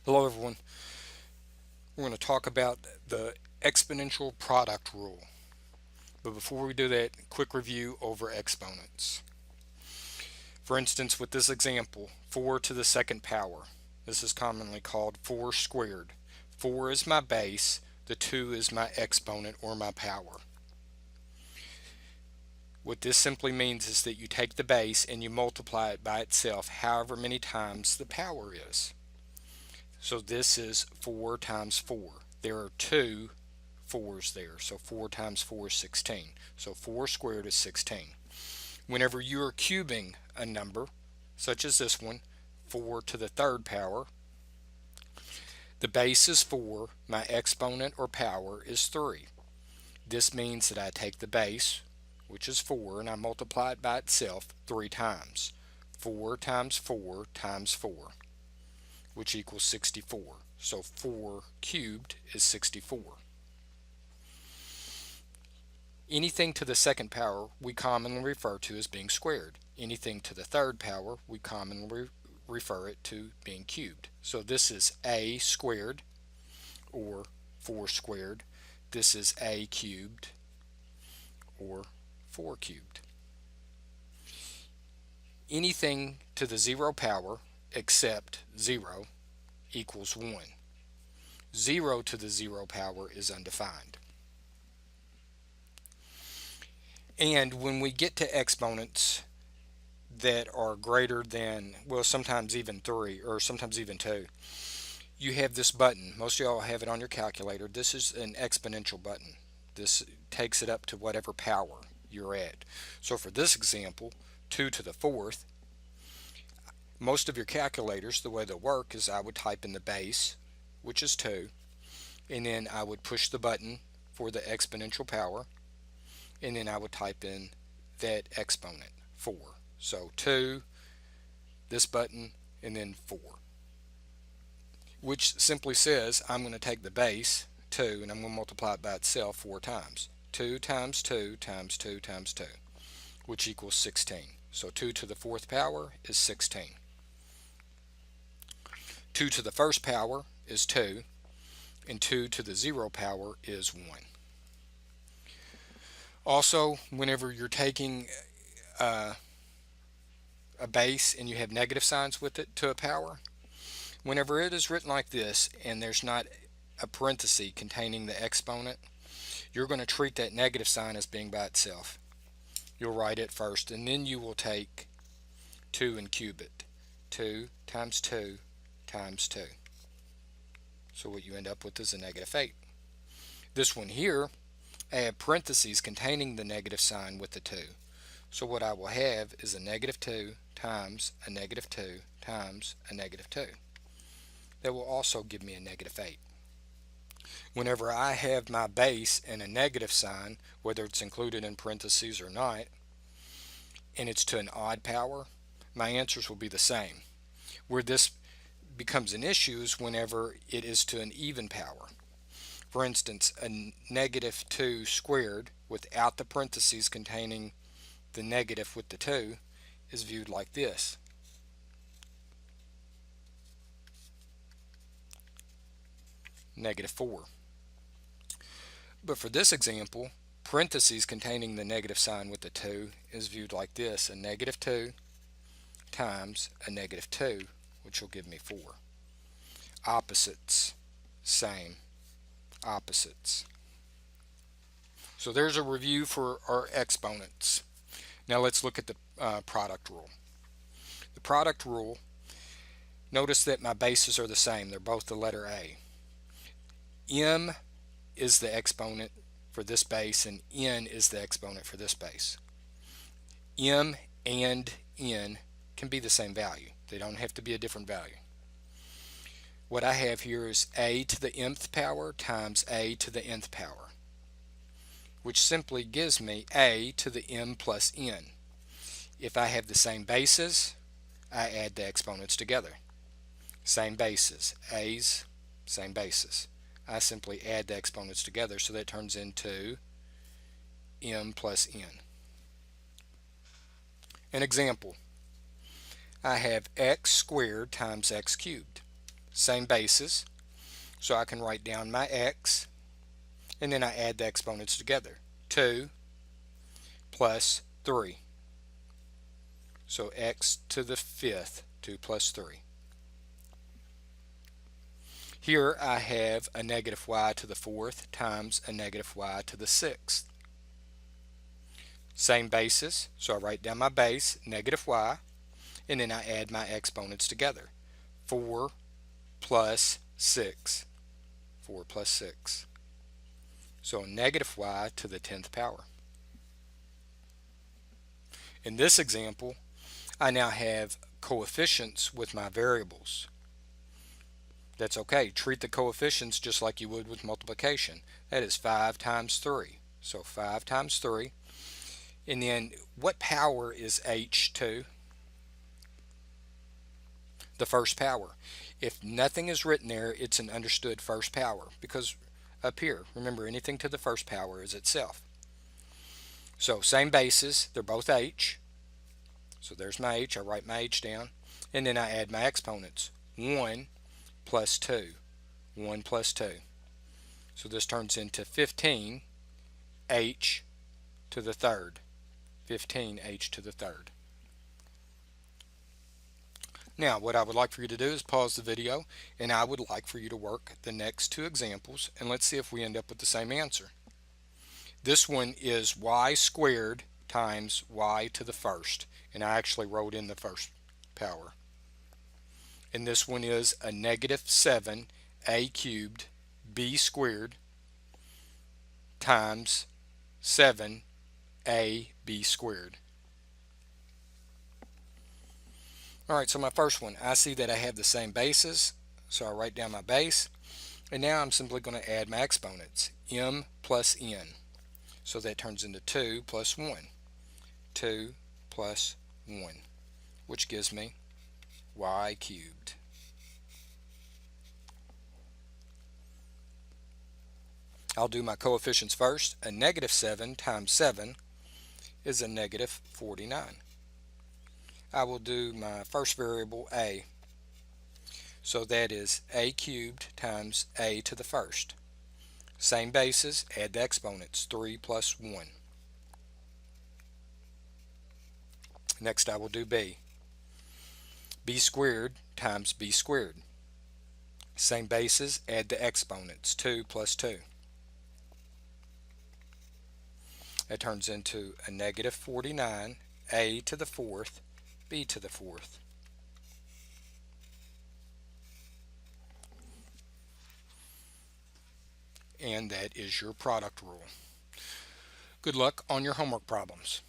Hello everyone. We're going to talk about the exponential product rule. But before we do that, quick review over exponents. For instance, with this example, 4 to the second power. This is commonly called 4 squared. 4 is my base, the 2 is my exponent or my power. What this simply means is that you take the base and you multiply it by itself however many times the power is. So this is 4 times 4. There are two 4's there, so 4 times 4 is 16. So 4 squared is 16. Whenever you are cubing a number, such as this one, 4 to the third power, the base is 4, my exponent or power is 3. This means that I take the base, which is 4, and I multiply it by itself 3 times. 4 times 4 times 4, which equals 64. So 4 cubed is 64. Anything to the second power we commonly refer to as being squared. Anything to the third power we commonly refer it to being cubed. So this is a squared or 4 squared. This is a cubed or 4 cubed. Anything to the 0 power except 0 equals 1. 0 to the 0 power is undefined. And when we get to exponents that are greater than, well, sometimes even 3 or sometimes even 2, you have this button. Most of y'all have it on your calculator. This is an exponential button. This takes it up to whatever power you're at. So for this example, 2 to the 4th, most of your calculators, the way they'll work is I would type in the base, which is 2, and then I would push the button for the exponential power, and then I would type in that exponent, 4. So 2, this button, and then 4. Which simply says I'm going to take the base, 2, and I'm going to multiply it by itself 4 times. 2 times 2 times 2 times 2, which equals 16. So 2 to the 4th power is 16. 2 to the first power is 2, and 2 to the 0 power is 1. Also, whenever you're taking a base and you have negative signs with it to a power, whenever it is written like this and there's not a parenthesis containing the exponent, you're going to treat that negative sign as being by itself. You'll write it first, and then you will take 2 and cube it. 2 times 2 times 2. So what you end up with is a negative 8. This one here, I have parentheses containing the negative sign with the 2. So what I will have is a negative 2 times a negative 2 times a negative 2. That will also give me a negative 8. Whenever I have my base and a negative sign, whether it's included in parentheses or not, and it's to an odd power, my answers will be the same. Where this becomes an issue is whenever it is to an even power. For instance, a negative 2 squared without the parentheses containing the negative with the 2 is viewed like this. Negative 4. But for this example, parentheses containing the negative sign with the 2 is viewed like this. A negative 2 times a negative 2, which will give me 4. Opposites, same. Opposites. So there's a review for our exponents. Now let's look at the product rule. The product rule, notice that my bases are the same. They're both the letter A. M is the exponent for this base, and N is the exponent for this base. M and N can be the same value. They don't have to be a different value. What I have here is a to the mth power times a to the nth power, which simply gives me a to the m plus n. If I have the same bases, I add the exponents together. Same bases, a's, same bases. I simply add the exponents together, so that turns into m plus n. An example, I have x squared times x cubed. same bases. So I can write down my x, and then I add the exponents together. 2 plus 3. So x to the fifth, 2 plus 3. Here I have a negative y to the fourth times a negative y to the sixth. Same basis, so I write down my base, negative y, and then I add my exponents together. 4 plus 6. 4 plus 6. So negative y to the 10th power. In this example, I now have coefficients with my variables. That's okay. Treat the coefficients just like you would with multiplication. That is 5 times 3. So 5 times 3. And then what power is h to? The first power. If nothing is written there, it's an understood first power, because up here, remember, anything to the first power is itself. So same basis, they're both h. So there's my h, I write my h down, and then I add my exponents. 1 plus 2. 1 plus 2. So this turns into 15 h to the third. 15 h to the third. Now, what I would like for you to do is pause the video, and I would like for you to work the next two examples, and let's see if we end up with the same answer. This one is y squared times y to the first, and I actually wrote in the first power. And this one is a negative 7 a cubed b squared times 7 a b squared. Alright, so my first one, I see that I have the same bases, so I write down my base, and now I'm simply going to add my exponents, m plus n. So that turns into 2 plus 1. 2 plus 1, which gives me y cubed. I'll do my coefficients first. A negative 7 times 7 is a negative 49. I will do my first variable a. So that is a cubed times a to the first. Same basis, add the exponents, 3 plus 1. Next I will do b. b squared times b squared. Same basis, add the exponents, 2 plus 2. That turns into a negative 49, a to the fourth, b to the fourth. And that is your product rule. Good luck on your homework problems.